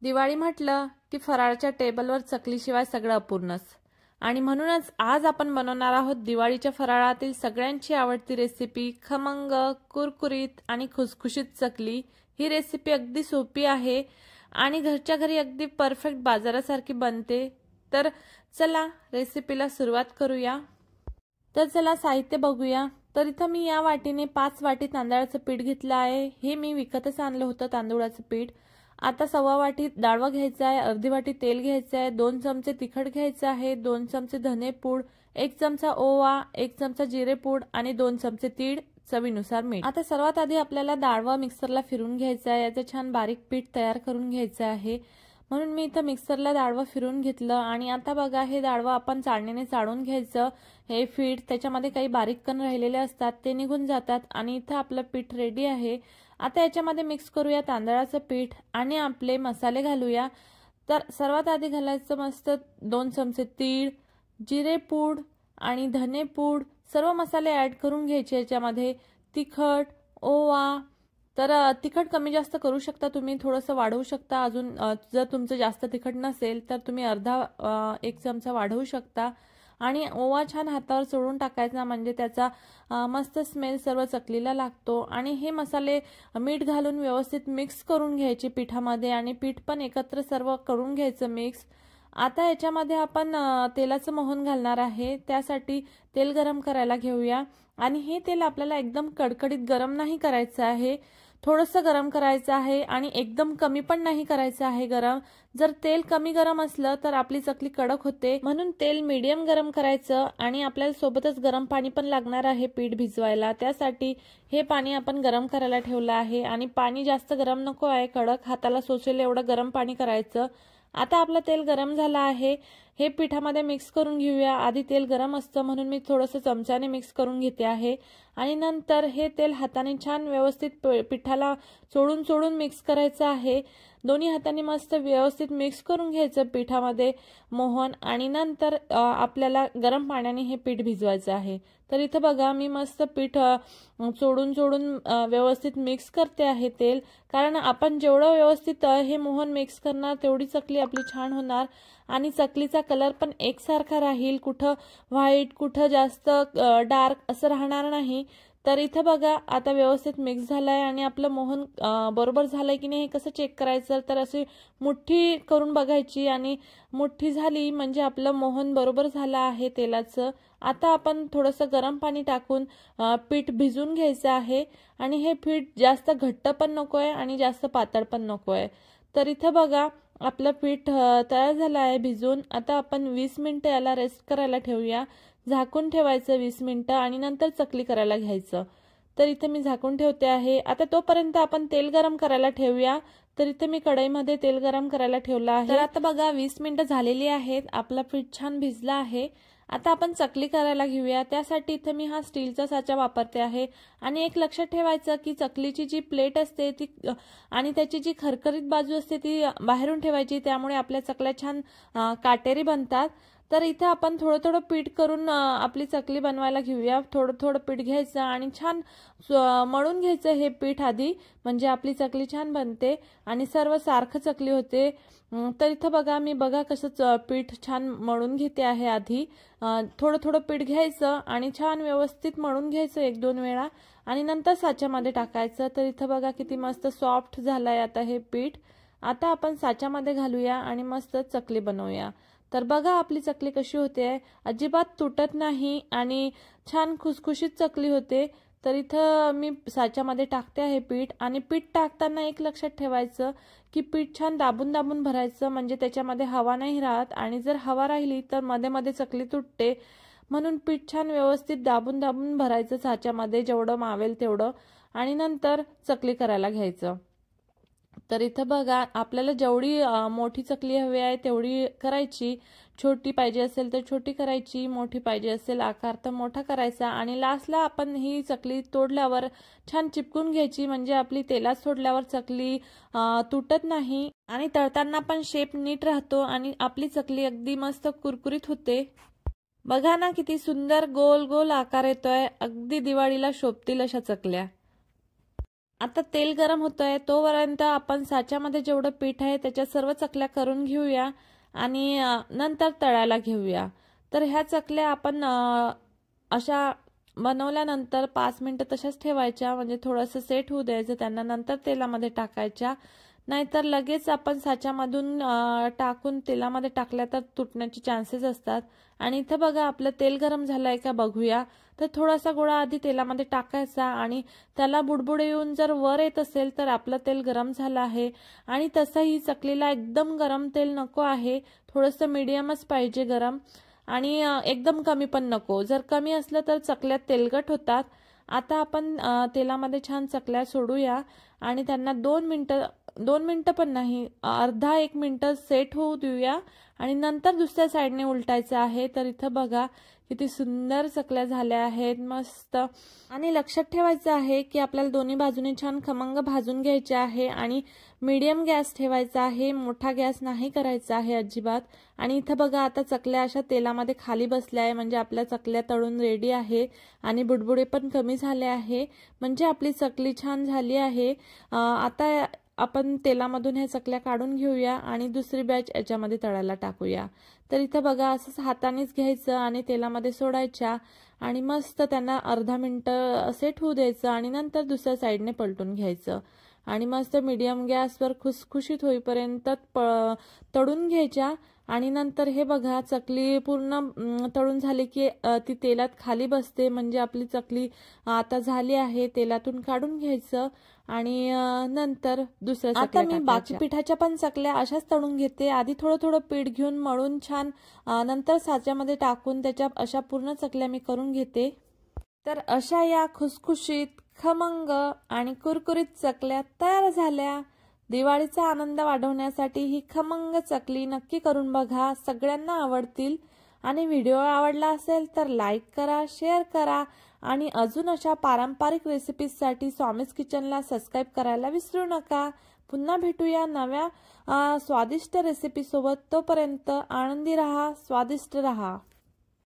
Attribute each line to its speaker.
Speaker 1: दिवाळी म्हटलं की फराळाच्या टेबलवर चकलीशिवाय सगळं अपूर्णच. आणि म्हणूनच आज आपण बनवणार आहोत दिवाळीच्या फराळातील सगळ्यांची आवडती रेसिपी खमंग, कुरकुरीत आणि खुसखुशीत चकली। ही रेसिपी अगदी सोपी आहे आणि घरच्या घरी अगदी परफेक्ट बाजारासारखी बनते। तर चला रेसिपीला सुरुवात करूया। तर चला साहित्य बघूया। तर इथं मी या वाटीने 5 वाटी तांदळाचं पीठ घेतलं आहे। हे मी विकतच आणलं होतं तांदळाचं पीठ। आता 1/2 वाटी डाळवा घ्यायचा आहे, अर्धी वाटी तेल घ्यायचं आहे, 2 चमचे तिखट घ्यायचं आहे, 2 चमचे धनेपूड, 1 चमचा ओवा, 1 चमचा जिरेपूड आणि 2 चमचे तीळ, चवीनुसार मीठ। आता सर्वात आधी आपल्याला डाळवा मिक्सरला फिरून घ्यायचा आहे। याचं छान बारीक पीठ तयार करून घ्यायचं आहे। म्हणून मी इथं मिक्सरला डाळवा फिरून घेतलं आणि आता बघा हे डाळवा आपण चाळणीने चाळून घ्यायचं। हे पीठ त्याच्यामध्ये काही बारीक कण राहिलेले असतात ते निघून जातात आणि इथं आपलं पीठ रेडी आहे। आता याच्यामध्ये मिक्स करूया तांदळाचं पीठ आणि आपले मसाले घालूया। तर सर्वात आधी घालायचं मस्त 2 चमचे तीळ, जिरेपूड आणि धनेपूड, सर्व मसाले ऍड करून घ्यायचे। याच्यामध्ये तिखट, ओवा, तर तिखट कमी जास्त करू शकता तुम्ही, थोडंसं वाढवू शकता अजून। जर तुमचं जास्त तिखट नसेल तर तुम्ही अर्धा 1 चमचा वाढवू शकता। आणि ओवा छान हातावर चोळून टाकायचा म्हणजे त्याचा मस्त स्मेल सर्व चकलीला लागतो। आणि हे मसाले मीठ घालून व्यवस्थित मिक्स करून घ्यायचे पिठामध्ये आणि पीठ पण एकत्र सर्व करून घ्यायचं मिक्स। आता याच्यामध्ये आपण तेलाचं मोहन घालणार आहे। त्यासाठी तेल गरम करायला घेऊया आणि हे तेल आपल्याला एकदम कडकडीत गरम नाही करायचं आहे, थोडंसं गरम करायचं आहे आणि एकदम कमी पण नाही करायचं आहे गरम। जर तेल कमी गरम असलं तर आपली चकली कडक होते, म्हणून तेल मीडियम गरम करायचं। आणि आपल्याला सोबतच गरम पाणी पण लागणार आहे पीठ भिजवायला, त्यासाठी हे पाणी आपण गरम करायला ठेवलं आहे। आणि पाणी जास्त गरम नको आहे, कडक हाताला सोसेल एवढं गरम पाणी करायचं। आता आपलं तेल गरम झालं आहे, हे पिठामध्ये मिक्स करून घेऊया। आधी तेल गरम असतं म्हणून मी थोडंसं चमच्याने मिक्स करून घेते आहे आणि नंतर हे तेल हाताने छान व्यवस्थित पिठाला चोळून चोळून मिक्स करायचं आहे। दोन्ही हाताने मस्त व्यवस्थित मिक्स करून घ्यायचं पिठामध्ये मोहन आणि नंतर आपल्याला गरम पाण्याने हे पीठ भिजवायचं आहे। तर इथं बघा मी मस्त पीठ चोळून चोळून व्यवस्थित मिक्स करते आहे तेल, कारण आपण जेवढं व्यवस्थित हे मोहन मिक्स करणार तेवढी चकली आपली छान होणार आणि चकलीचा कलर पण एकसारखा राहील, कुठं व्हाईट कुठं जास्त डार्क असं राहणार नाही। तर इथं बघा आता व्यवस्थित मिक्स झालाय आणि आपलं मोहन बरोबर झालंय की नाही हे कसं चेक करायचं, तर अशी मुठ्ठी करून बघायची आणि मुठ्ठी झाली म्हणजे आपलं मोहन बरोबर झालं आहे तेलाचं। आता आपण थोडंसं गरम पाणी टाकून पीठ भिजून घ्यायचं आहे आणि हे पीठ जास्त घट्ट पण नकोय आणि जास्त पातळ पण नकोय। तर इथं बघा आपलं पीठ तयार झालं आहे भिजून। आता आपण 20 मिनिटं याला रेस्ट करायला ठेवूया, झाकून ठेवायचं 20 मिनिटं आणि नंतर चकली करायला घ्यायचं। तर इथे मी झाकून ठेवते आहे। आता तोपर्यंत आपण तेल गरम करायला ठेवूया। तर इथे मी कढईमध्ये तेल गरम करायला ठेवलं आहे। तर आता बघा 20 मिनिटं झालेली आहेत, आपला पीठ छान भिजला आहे। आता आपण चकली करायला घेऊया। त्यासाठी इथे मी हा स्टीलचा साचा वापरते आहे आणि एक लक्षात ठेवायचं की चकलीची जी प्लेट असते ती आणि त्याची जी खरखरीत बाजू असते ती बाहेरून ठेवायची, त्यामुळे आपल्या चकल्या छान काटेरी बनतात। तर इथे आपण थोडं थोडं पीठ करून आपली चकली बनवायला घेऊया। थोडं थोडं पीठ घ्यायचं आणि छान मळून घ्यायचं हे पीठ आधी, म्हणजे आपली चकली छान बनते आणि सर्व सारखं चकली होते। तर इथं बघा मी कसं पीठ छान मळून घेते आहे। आधी थोडं थोडं पीठ घ्यायचं आणि छान व्यवस्थित मळून घ्यायचं 1-2 वेळा आणि नंतर साच्यामध्ये टाकायचं। तर इथं बघा किती मस्त सॉफ्ट झालंय आता हे पीठ। आता आपण साच्यामध्ये घालूया आणि मस्त चकली बनवूया। तर बघा आपली चकली कशी होते, अजिबात तुटत नाही आणि छान खुसखुशीत चकली होते। तर इथं मी साच्यामध्ये टाकते आहे पीठ आणि पीठ टाकताना एक लक्षात ठेवायचं की पीठ छान दाबून दाबून भरायचं, म्हणजे त्याच्यामध्ये हवा नाही राहत आणि जर हवा राहिली तर मध्ये मध्ये चकली तुटते। म्हणून पीठ छान व्यवस्थित दाबून दाबून भरायचं साच्यामध्ये जेवढं मावेल तेवढं आणि नंतर चकली करायला घ्यायचं। तर इथं बघा आपल्याला जेवढी मोठी चकली हवी आहे तेवढी करायची, छोटी पाहिजे असेल तर छोटी करायची, मोठी पाहिजे असेल आकार तर मोठा करायचा आणि लास्टला आपण ही चकली तोडल्यावर छान चिपकून घ्यायची, म्हणजे आपली तेलात सोडल्यावर चकली तुटत नाही आणि तळताना पण शेप नीट राहतो आणि आपली चकली अगदी मस्त कुरकुरीत होते। बघा ना किती सुंदर गोल गोल आकार येतोय, अगदी दिवाळीला शोभतील अशा चकल्या। आता तेल गरम होतंय तोपर्यंत आपण साच्यामध्ये जेवढं पीठ आहे त्याच्या सर्व चकल्या करून घेऊया आणि नंतर तळायला घेऊया। तर ह्या चकल्या आपण अशा बनवल्यानंतर 5 मिनिटं तशाच ठेवायच्या, म्हणजे थोडंसं सेट होऊ द्यायचं त्यांना, नंतर तेलामध्ये टाकायच्या। नाहीतर लगेच आपण साच्यामधून टाकून तेलामध्ये टाकल्या तर तुटण्याचे चान्सेस असतात। आणि इथं बघा आपलं तेल गरम झालंय का बघूया। तर थोडासा गोळा आधी तेलामध्ये टाकायचा आणि त्याला बुडबुड येऊन जर वर येत असेल तर आपलं तेल गरम झालं आहे। आणि तसंही चकलीला एकदम गरम तेल नको आहे, थोडंसं मीडियमच पाहिजे गरम, आणि एकदम कमी पण नको। जर कमी असलं तर चकल्या तेलकट होतात। आता आपण तेलामध्ये छान चकल्या सोडूया आणि त्यांना 2 मिनिटं पण नाही, अर्धा 1 मिनिट सेट होऊ देऊया आणि नंतर दुसऱ्या साईडने उलटायचं आहे। तर इथं बघा किती सुंदर चकल्या झाल्या आहेत, मस्त। आणि लक्षात ठेवायचं आहे की आपल्याला दोन्ही बाजूने छान खमंग भाजून घ्यायचे आहे आणि मीडियम गॅस ठेवायचा आहे, मोठा गॅस नाही करायचा आहे अजिबात। आणि इथं बघा आता चकल्या अशा तेलामध्ये खाली बसल्या आहे, म्हणजे आपल्या चकल्या तळून रेडी आहे आणि बुडबुडे पण कमी झाले आहे, म्हणजे आपली चकली छान झाली आहे। आता आपण तेलामधून ह्या चकल्या काढून घेऊया आणि दुसरी बॅच याच्यामध्ये तळायला टाकूया। तर इथं बघा असंच हातानेच घ्यायचं आणि तेलामध्ये सोडायच्या आणि मस्त त्यांना अर्धा मिनिट सेट होऊ द्यायचं आणि नंतर दुसऱ्या साईडने पलटून घ्यायचं आणि मस्त मीडियम गॅसवर खुसखुशीत होईपर्यंत तळून घ्यायच्या। आणि नंतर हे बघा चकली पूर्ण तळून झाली की ती तेलात खाली बसते, म्हणजे आपली चकली आता झाली आहे। तेलातून काढून घ्यायचं आणि नंतर दुसऱ्या चकल्या टाकायच्या। आता मी बाकी पिठाच्या पण चकल्या अशाच तळून घेते, आधी थोडं थोडं पीठ घेऊन मळून छान नंतर साच्यामध्ये टाकून त्याच्या अशा पूर्ण चकल्या मी करून घेते। तर अशा या खुसखुशीत, खमंग आणि कुरकुरीत चकल्या तयार झाल्या। दिवाळीचा आनंद वाढवण्यासाठी ही खमंग चकली नक्की करून बघा, सगळ्यांना आवडतील। आणि व्हिडिओ आवडला असेल तर लाईक करा, शेअर करा आणि अजून अशा पारंपरिक रेसिपीजसाठी स्वामीज किचनला सबस्क्राईब करायला विसरू नका। पुन्हा भेटूया नव्या स्वादिष्ट रेसिपी सोबत, तोपर्यंत आनंदी रहा, स्वादिष्ट रहा।